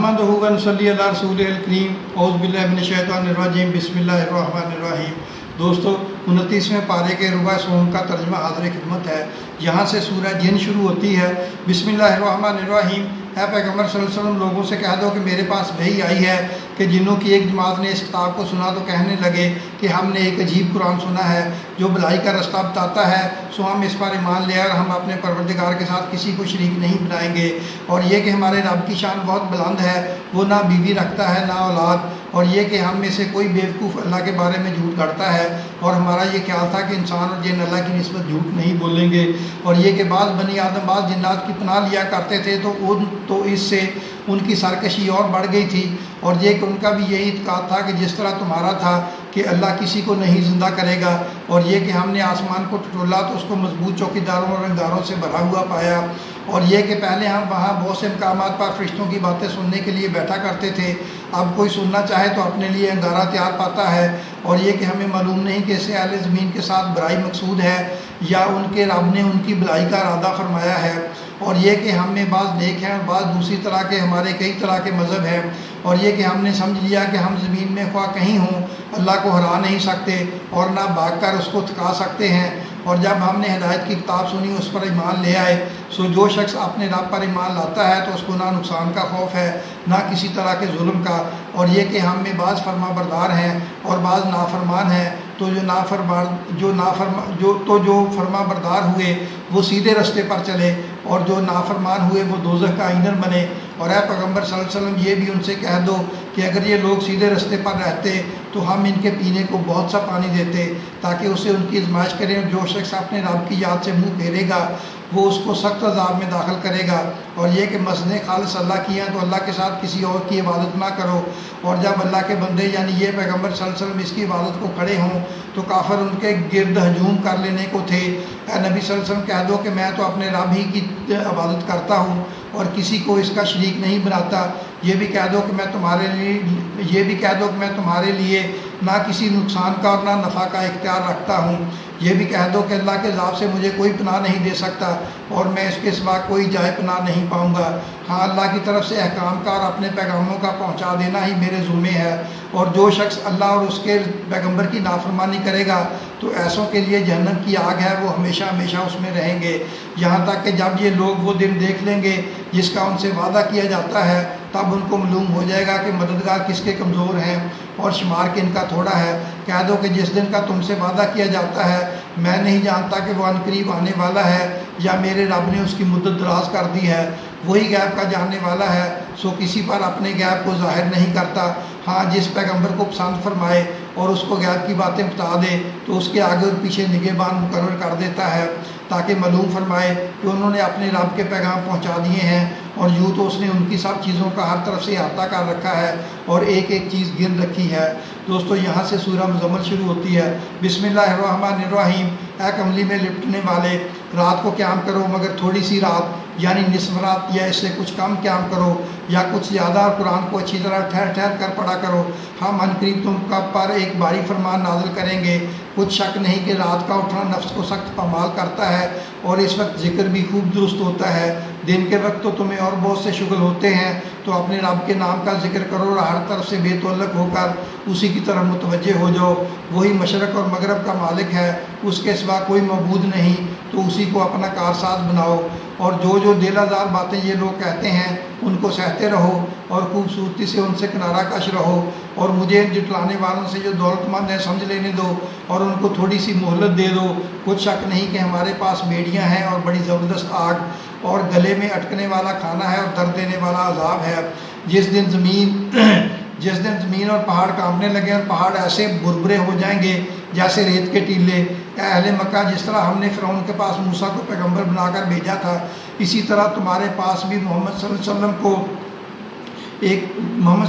नहमदुहु व नसल्ली अला रसूलिल करीम औज़ु बिल्लाहि मिनश शैतानिर रजीम बिस्मिल्लाहिर रहमानिर रहीम। दोस्तों 29वें पारे के रुबा सोम का तर्जुमा हाज़िर खिदमत है। यहाँ से सूरह जिन शुरू होती है। बिस्मिल्लाहिर रहमानिर रहीम। ऐ पैगम्बर सल्लल्लाहु अलैहि वसल्लम लोगों से कह दो कि मेरे पास वही आई है कि जिन्नों की एक जमात ने इस किताब को सुना तो कहने लगे कि हमने एक अजीब कुरान सुना है जो भलाई का रास्ता बताता है, सो हम इस पर ईमान ले और हम अपने परवरदिगार के साथ किसी को शरीक नहीं बनाएंगे। और ये कि हमारे रब की शान बहुत बुलंद है, वो ना बीवी रखता है ना औलाद। और ये कि हम में से कोई बेवकूफ़ अल्लाह के बारे में झूठ गढ़ता है, और हमारा ये ख्याल था कि इंसान और जिन अल्लाह की निस्बत झूठ नहीं बोलेंगे। और ये कि बाज़ बनी आदम बाज़ जिन्नात की पनाह लिया करते थे तो इससे उनकी सरकशी और बढ़ गई थी। और ये कि उनका भी यही इत्काद था कि जिस तरह तुम्हारा था कि अल्लाह किसी को नहीं ज़िंदा करेगा। और ये कि हमने आसमान को टटोला तो उसको मजबूत चौकीदारों और रंगदारों से भरा हुआ पाया। और ये कि पहले हम वहाँ बहुत से मकामात पर फरिश्तों की बातें सुनने के लिए बैठा करते थे, अब कोई सुनना चाहे तो अपने लिए अंगारा तैयार पाता है। और ये कि हमें मालूम नहीं कि इससे अहले ज़मीन के साथ बुराई मकसूद है या उनके रब ने उनकी भलाई का इरादा फरमाया है। और ये कि हम में बाज़ नेक हैं और बाज़ दूसरी तरह के, हमारे कई तरह के मज़हब हैं। और ये कि हमने समझ लिया कि हम ज़मीन में ख्वाह कहीं हों अल्लाह को हरा नहीं सकते और ना भाग कर उसको थका सकते हैं। और जब हमने हिदायत की किताब सुनी उस पर ईमान ले आए, सो जो शख्स अपने रब पर ईमान लाता है तो उसको ना नुकसान का खौफ है ना किसी तरह के जुल्म का। और ये कि हम में बाज़ फरमा बरदार हैं और बाज़ नाफरमान हैं, तो जो फरमा बरदार हुए वो सीधे रास्ते पर चले और जो नाफरमान हुए वो दोज़ख का ईंधन बने। और ऐ पैगम्बर सल्लल्लाहु अलैहि वसल्लम ये भी उनसे कह दो कि अगर ये लोग सीधे रास्ते पर रहते तो हम इनके पीने को बहुत सा पानी देते ताकि उसे उनकी आजमाइश करें। और जो शख्स अपने रब की याद से मुँह फेरेगा वो उसको सख्त अज़ाब में दाखिल करेगा। और ये कि मसने खालिस अल्लाह की हैं तो अल्लाह के साथ किसी और की इबादत ना करो। और जब अल्लाह के बंदे यानी ये पैगम्बर सल्लल्लाहु अलैहि वसल्लम इसकी इबादत को खड़े हों तो काफिर उनके गिरद हजूम कर लेने को थे। ए नबी सल्लल्लाहु अलैहि वसल्लम कह दो कि मैं तो अपने रब ही की इबादत करता हूँ और किसी को इसका शरीक नहीं बनाता। ये भी कह दो कि मैं तुम्हारे लिए ना किसी नुकसान का और ना नफ़ा का इख्तियार रखता हूँ। ये भी कह दो कि अल्लाह के अज़ाब से मुझे कोई पनाह नहीं दे सकता और मैं इसके सिवा कोई जाए पनाह नहीं पाऊँगा। हाँ, अल्लाह की तरफ से अहकाम का और अपने पैगामों का पहुँचा देना ही मेरे ज़ुम्मे है। और जो शख्स अल्लाह और उसके पैगम्बर की नाफरमानी करेगा तो ऐसों के लिए जहन्नम की आग है, वो हमेशा हमेशा उसमें रहेंगे। यहाँ तक कि जब ये लोग वो दिन देख लेंगे जिसका उनसे वादा किया जाता है तब उनको मालूम हो जाएगा कि मददगार किसके कमज़ोर हैं और शुमार किनका थोड़ा है। कह दो कि जिस दिन का तुमसे वादा किया जाता है मैं नहीं जानता कि वह अनकरीब आने वाला है या मेरे रब ने उसकी मुद्दत दराज कर दी है। वही गैब का जानने वाला है, सो किसी पर अपने गैब को जाहिर नहीं करता। हाँ, जिस पैगम्बर को पसंद फरमाए और उसको गैब की बातें बता दे तो उसके आगे और पीछे निगहबान मुकर्रर कर देता है ताकि मालूम फरमाए कि उन्होंने अपने रब के पैगाम पहुंचा दिए हैं। और यूँ तो उसने उनकी सब चीज़ों का हर तरफ से अहाता कर रखा है और एक एक चीज़ गिन रखी है। दोस्तों यहाँ से सूरह मुज़म्मिल शुरू होती है। बिस्मिल्लाहिर्रहमानिर्रहीम। ऐ कमली में लिपटने वाले, रात को क़याम करो मगर थोड़ी सी रात यानी निस्फ रात या इससे कुछ कम क़याम करो या कुछ ज़्यादा, और कुरान को अच्छी तरह ठहर ठहर कर पढ़ा करो। हम अनकरीब तुम पर एक भारी फरमान नाज़िल करेंगे। कुछ शक नहीं कि रात का उठना नफ्स को सख्त पमाल करता है और इस वक्त जिक्र भी खूब दुरुस्त होता है। दिन के वक्त तो तुम्हें और बहुत से शुगल होते हैं, तो अपने रब के नाम का जिक्र करो और हर तरफ से बेतुल्लक होकर उसी की तरफ मुतवज्जे हो जाओ। वही मशरक़ और मगरब का मालिक है, उसके सिवा कोई मबूद नहीं, तो उसी को अपना कारसाज बनाओ। और जो दिल आज़ार बातें ये लोग कहते हैं उनको सहते रहो और खूबसूरती से उनसे किनारा कश रहो। और मुझे जुटलाने वालों से जो दौलतमंद है समझ लेने दो और उनको थोड़ी सी मोहलत दे दो। कुछ शक नहीं कि हमारे पास बेड़ियाँ हैं और बड़ी ज़बरदस्त आग और गले में अटकने वाला खाना है और दर्द देने वाला अजाब है। जिस दिन ज़मीन और पहाड़ कांपने लगे और पहाड़ ऐसे बुरबुरे हो जाएंगे जैसे रेत के टीले। अहले मक्का, जिस तरह हमने फ़िरौन के पास मूसा को पैगंबर बनाकर भेजा था, इसी तरह तुम्हारे पास भी मोहम्मद सल्लल्लाहु अलैहि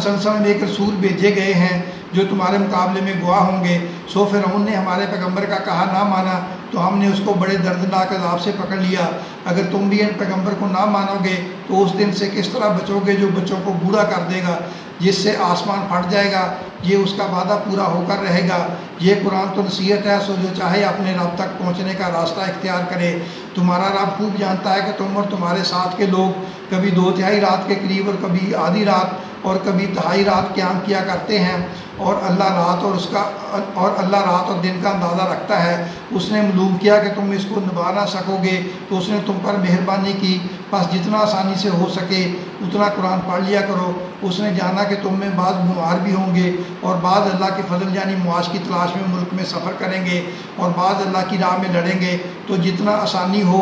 वसल्लम एक रसूल भेजे गए हैं जो तुम्हारे मुकाबले में गवाह होंगे। सो फ़िरौन ने हमारे पैगंबर का कहा ना माना تو ہم نے اس کو بڑے دردناک عذاب سے پکڑ لیا۔ اگر تم بھی ان پیغمبر کو نہ مانو گے تو اس دن سے کس طرح بچو گے جو بچوں کو بوڑھا کر دے گا، جس سے آسمان پھٹ جائے گا، یہ اس کا وعدہ پورا ہو کر رہے گا۔ یہ قرآن تو نصیحت ہے، سو جو چاہے اپنے رب تک پہنچنے کا راستہ اختیار کرے۔ تمہارا رب خوب جانتا ہے کہ تم اور تمہارے ساتھ کے لوگ کبھی 2/3 رات کے قریب اور کبھی آدھی رات اور کبھی تہائی رات قیام کیا کرتے ہیں، اور اللہ رات اور دن کا اندازہ رکھتا ہے۔ اس نے معلوم کیا کہ تم اس کو نبھا نہ سکو گے تو اس نے تم پر مہربانی کی، بس جتنا آسانی سے ہو سکے اتنا قرآن پڑھ لیا کرو۔ اس نے جانا کہ تم میں بعض بیمار بھی ہوں گے اور بعض اللہ کے فضل یعنی معاش کی تلاش میں ملک میں سفر کریں گے اور بعض اللہ کی راہ میں لڑیں گے، تو جتنا آسانی ہو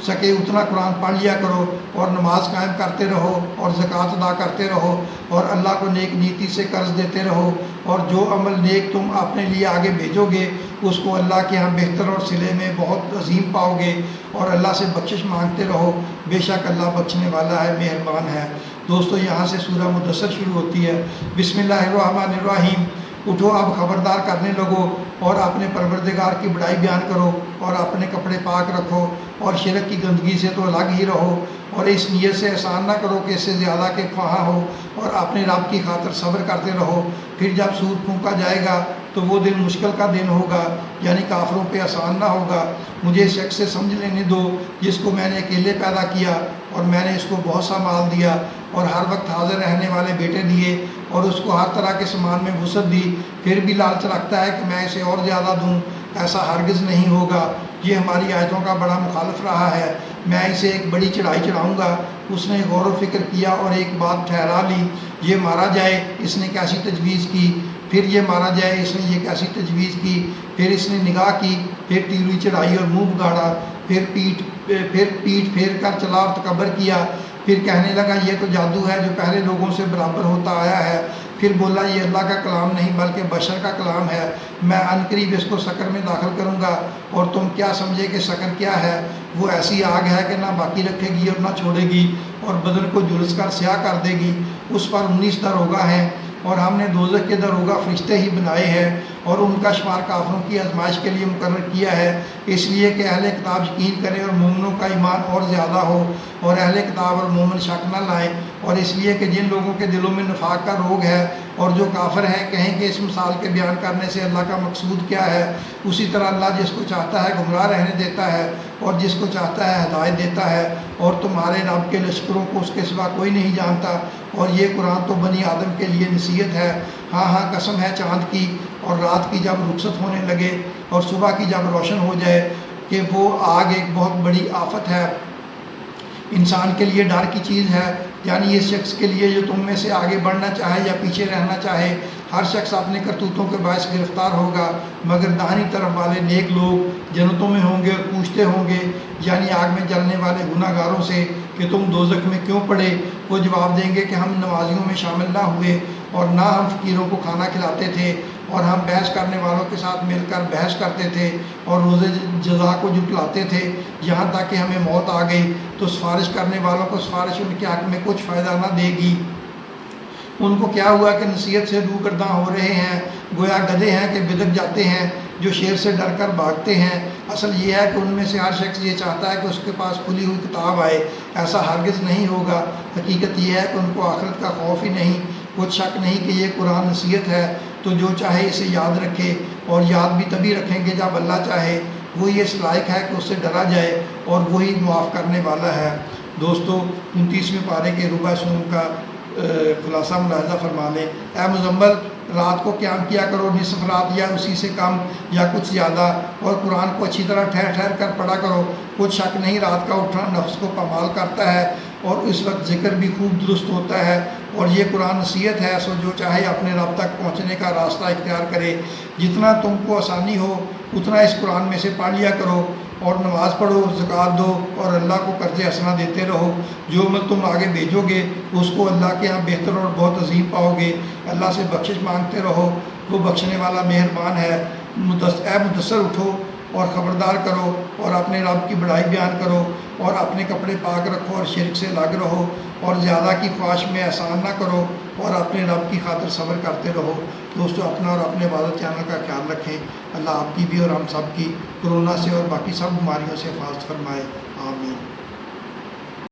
سکے اتنا قرآن پڑھ لیا کرو اور نماز قائم کرتے رہو اور زکوٰۃ ادا کرتے رہو اور اللہ کو نیک نیتی سے قرض دیتے رہو، اور جو عمل نیک تم اپنے لیے آگے بھیجو گے اس کو اللہ کے ہاں بہتر اور صلے میں بہت عظیم پاؤ گے، اور اللہ سے بخشش مانگتے رہو، بے شک اللہ بخشنے والا ہے، مہربان ہے۔ دوستو یہاں سے سورہ مدثر شروع ہوتی ہے۔ بسم اللہ الرحمن الرحیم۔ اٹھو اب خبردار کرنے لگو اور اپنے پروردگار کی بڑائی بیان کرو اور اپنے کپڑے پاک رکھو اور شرک کی گندگی سے تو الگ ہی رہو، اور اس نیت سے احسان نہ کرو کہ اس سے زیادہ کے خواہاں ہو، اور اپنے رب کی خاطر صبر کرتے رہو۔ پھر جب سور پھونکا جائے گا تو وہ دن مشکل کا دن ہوگا، یعنی کافروں پہ آسان نہ ہوگا۔ مجھے اس شخص سے سمجھ لینے دو جس کو میں نے اکیلے پیدا کیا اور میں نے اس کو بہت سا مال دیا اور ہر وقت حاضر رہنے والے بیٹے دیے اور اس کو ہر طرح کے سامان میں وسعت دی، پھر بھی لالچ رکھتا ہے کہ میں اسے اور زیادہ دوں، ایسا ہرگز نہیں ہوگا۔ یہ ہماری آیتوں کا بڑا مخالف رہا ہے، میں اسے ایک بڑی چڑھائی چڑھاؤں گا۔ اس نے غور و فکر کیا اور ایک بات ٹھہرا لی، یہ مارا جائے، اس نے کیسی تجویز کی، پھر یہ مارا جائے، اس نے یہ کیسی تجویز کی، پھر اس نے نگاہ کی، پھر تیروئی چڑھائی اور منہ بگاڑا، پھر پیٹ پھیر کر چلا اور تکبر کیا، پھر کہنے لگا یہ تو جادو ہے جو پہلے لوگوں سے برابر ہوتا آیا ہے، پھر بولا یہ اللہ کا کلام نہیں بلکہ بشر کا کلام ہے، میں عنقریب اس کو سقر میں داخل کروں گا، اور تم کیا سمجھے کہ سقر کیا ہے؟ وہ ایسی آگ ہے کہ نہ باقی رکھے گی اور نہ چھوڑے گی، اور بدن کو جلس کر سیاہ کر دے گی۔ اس پر 19 دروگا ہیں، اور ہم نے دوزخ کے دروگا فرشتے ہی بنائے ہیں، اور ان کا شمار کافروں کی آزمائش کے لیے مقرر کیا ہے، اس لیے کہ اہل کتاب یقین کریں اور مومنوں کا ایمان اور زیادہ ہو، اور اہل کتاب اور مومن شک نہ لائیں، اور اس لیے کہ جن لوگوں کے دلوں میں نفاق کا روگ ہے اور جو کافر ہیں کہیں کہ اس مثال کے بیان کرنے سے اللہ کا مقصود کیا ہے۔ اسی طرح اللہ جس کو چاہتا ہے گمراہ رہنے دیتا ہے اور جس کو چاہتا ہے ہدایت دیتا ہے، اور تمہارے رب کے لشکروں کو اس کے سوا کوئی نہیں جانتا، اور یہ قرآن تو بنی آدم کے لیے نصیحت ہے۔ ہاں ہاں قسم ہے چاند کی اور رات کی جب رخصت ہونے لگے اور صبح کی جب روشن ہو جائے، کہ وہ آگ ایک بہت بڑی آفت ہے، انسان کے لیے ڈر کی چیز ہے، یعنی اس شخص کے لیے جو تم میں سے آگے بڑھنا چاہے یا پیچھے رہنا چاہے، ہر شخص اپنے کرتوتوں کے باعث گرفتار ہوگا، مگر داہنی طرف والے نیک لوگ جنتوں میں ہوں گے اور پوچھتے ہوں گے، یعنی آگ میں جلنے والے گناہ گاروں سے کہ تم دوزخ میں کیوں پڑے؟ وہ جواب دیں گے کہ ہم نمازیوں میں شامل نہ ہوئے اور نہ ہم فقیروں کو کھانا کھلاتے تھے، اور ہم بحث کرنے والوں کے ساتھ مل کر بحث کرتے تھے اور روزے جزا کو جھٹلاتے تھے، یہاں تک کہ ہمیں موت آ گئی تو سفارش کرنے والوں کو سفارش ان کے حق میں کچھ فائدہ نہ دے گی۔ ان کو کیا ہوا کہ نصیحت سے روگرداں ہو رہے ہیں، گویا گدھے ہیں کہ بدک جاتے ہیں جو شیر سے ڈر کر بھاگتے ہیں۔ اصل یہ ہے کہ ان میں سے ہر شخص یہ چاہتا ہے کہ اس کے پاس کھلی ہوئی کتاب آئے، ایسا ہرگز نہیں ہوگا۔ حقیقت یہ ہے کہ ان کو آخرت کا خوف ہی نہیں، کچھ شک نہیں کہ یہ قرآن نصیحت ہے، تو جو چاہے اسے یاد رکھے، اور یاد بھی تبھی رکھیں گے جب اللہ چاہے، وہی اس لائق ہے کہ اس سے ڈرا جائے اور وہی معاف کرنے والا ہے۔ دوستو 29ویں پارے کے ربع سوم کا خلاصہ ملاحظہ فرما لیں۔ اے مزمل، رات کو قیام کیا کرو، نصف رات یا اسی سے کم یا کچھ زیادہ، اور قرآن کو اچھی طرح ٹھہر ٹھہر کر پڑھا کرو، کچھ شک نہیں رات کا اٹھنا نفس کو پامال کرتا ہے اور اس وقت ذکر بھی خوب درست ہوتا ہے، اور یہ قرآن نصیحت ہے، سو جو چاہے اپنے رب تک پہنچنے کا راستہ اختیار کرے۔ جتنا تم کو آسانی ہو اتنا اس قرآن میں سے پڑھ لیا کرو، اور نماز پڑھو، زکوٰۃ دو، اور اللہ کو قرض حسنہ دیتے رہو۔ جو عمل تم آگے بھیجو گے اس کو اللہ کے ہاں بہتر اور بہت عظیم پاؤ گے۔ اللہ سے بخشش مانگتے رہو، وہ بخشنے والا مہربان ہے۔ اے مدثر اٹھو اور خبردار کرو اور اپنے رب کی بڑائی بیان کرو اور اپنے کپڑے پاک رکھو اور شرک سے الگ رہو اور زیادہ کی خواہش میں احسان نہ کرو اور اپنے رب کی خاطر صبر کرتے رہو۔ دوستو اپنا اور اپنے عبادت چینل کا خیال رکھیں۔ اللہ آپ کی بھی اور ہم سب کی کورونا سے اور باقی سب بیماریوں سے حفاظت فرمائے، آمین۔